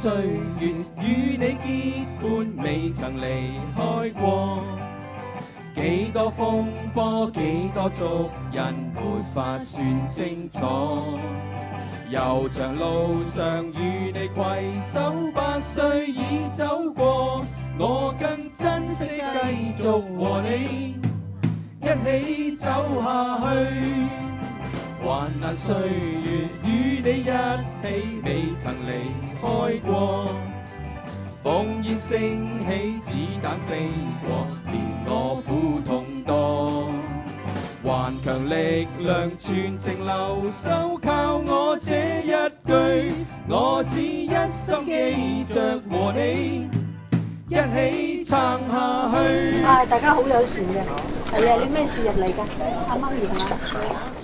歲月與你結伴，未曾離開過。幾多風波，幾多俗人，沒法算清楚。悠長路上與你攜手，8歲已走過，我更珍惜繼續和你一起走下去。患難歲月與你一起，未曾離開過。烽煙升起，子彈飛過，連我苦痛多。頑強力量全程留守，靠我這一句，我只一心記着和你一起撐下去。大家好友善嘅，係啊，你咩事入嚟㗎？阿媽咪係嘛？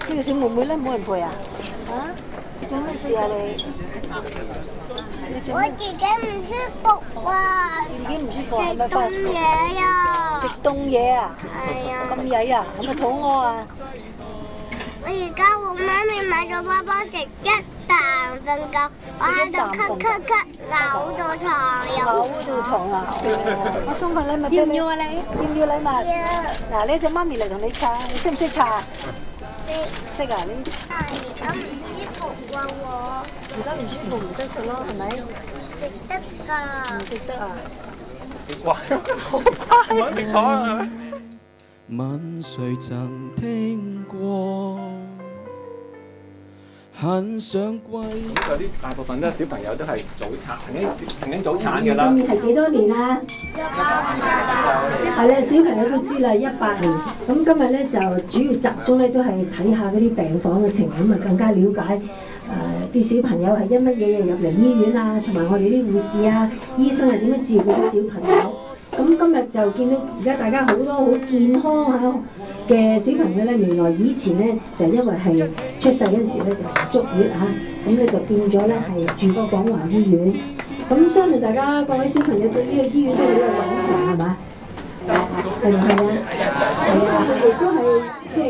呢個小妹妹咧冇人陪啊？你做咩事啊你？我自己唔舒服啊！自己唔舒服係咪食凍嘢啊！食凍嘢啊？係啊！咁曳啊？係咪肚餓啊？我而家我媽咪買咗包包食一啖瞓覺，我喺度咳咳咳扭到床又扭到床啊！我送份禮物俾你。要唔要啊你？要唔要禮物？要。嗱，呢隻媽咪嚟同你擦，你識唔識擦啊？識啊！你而家唔舒服喎我。而家唔舒服唔得食咯，係咪？食得㗎。唔食得啊！哇！好快，唔食咗啊！問誰曾聽過？很想歸。有啲大部分都係小朋友都係早產，曾經早產㗎啦。今年係幾多年啊？係啦，小朋友都知啦，18年。咁今日咧就主要集中咧都係睇下嗰啲病房嘅情況，咁啊更加了解啲小朋友係因乜嘢入嚟醫院啊，同埋我哋啲護士啊、醫生係點樣照顧啲小朋友。咁今日就見到而家大家好多好健康嘅小朋友咧，原來以前咧就因為係出世嗰陣時咧就足月咁咧就變咗咧係住過廣華醫院。咁相信大家各位小朋友對呢個醫院都好有感情係嘛？係唔係啊？係啊，佢哋都係即係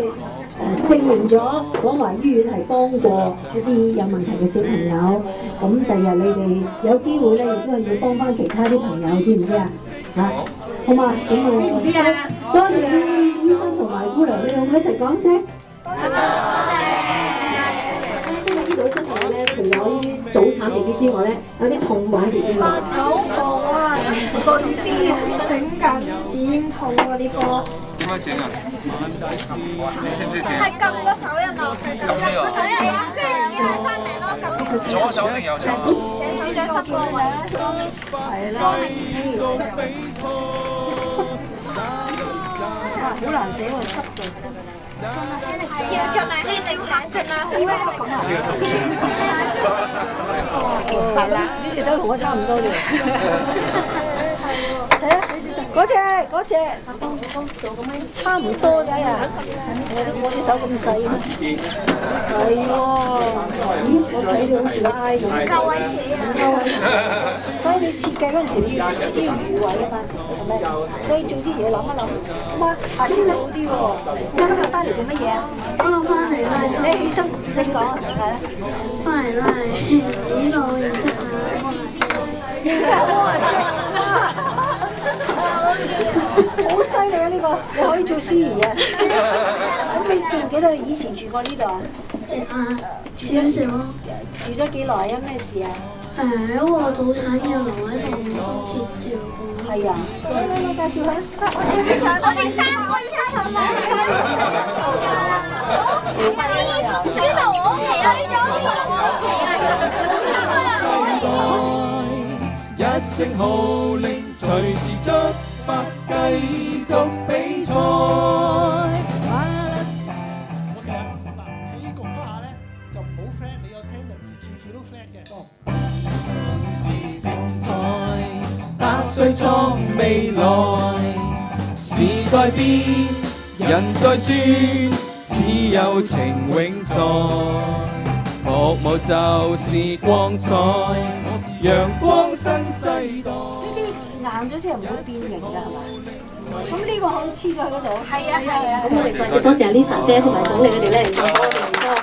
證明咗廣華醫院係幫過一啲有問題嘅小朋友。咁第日你哋有機會咧，亦都係要幫翻其他啲朋友，知唔知啊？好嘛？咁啊，知唔知啊？多謝啲醫生同埋姑娘，你同佢一齊講聲。因為呢度小朋友咧，除咗啲早產 B B 之外咧，有啲重患 B B 啊。好痛啊！個 B B 整緊止痛啊！呢個點解整啊？你識唔識整？係撳個手入落去，撳個手入落去，然後翻嚟咯，撳左手定右手？手掌濕過位。係啦。好難寫喎，濕嘅。要盡量呢隻手盡量好咁啊！係啦，呢隻手同我差唔多啫。睇啊，嗰隻，差唔多㗎呀。我隻手咁細咩？係喎。咦，我睇到好似拉咁。夠位置啊！夠位置。所以你設計嗰陣時要預位啊嘛，係咪？所以做之前要諗一諗。哇，下次好啲喎。今日翻嚟做乜嘢啊？我翻嚟啦，你起身識講係啦。翻嚟啦，呢個認識啊，認識好犀利啊！呢個你可以做司儀啊！咁你記唔記得你以前住過呢度啊？少少。住咗幾耐啊？咩事啊？因為我早產要留喺度深切照顧。係啊，你介紹下。我哋3個醫生同埋呢度我屋企啦，呢度我屋企啦。一聲號令，隨時出發，繼續比賽。起局嗰下咧就唔好 flat，你有 tendency 次都 flat 嘅。是精彩，8歲創未來，時代變，人在轉，只有情永在。服務就是光彩，陽光新世代。呢啲硬咗之後唔會變形㗎係嘛？咁呢個可以黐咗喺嗰度。係啊。咁我哋多謝 Lisa 姐同埋總理佢哋咧嚟幫我哋。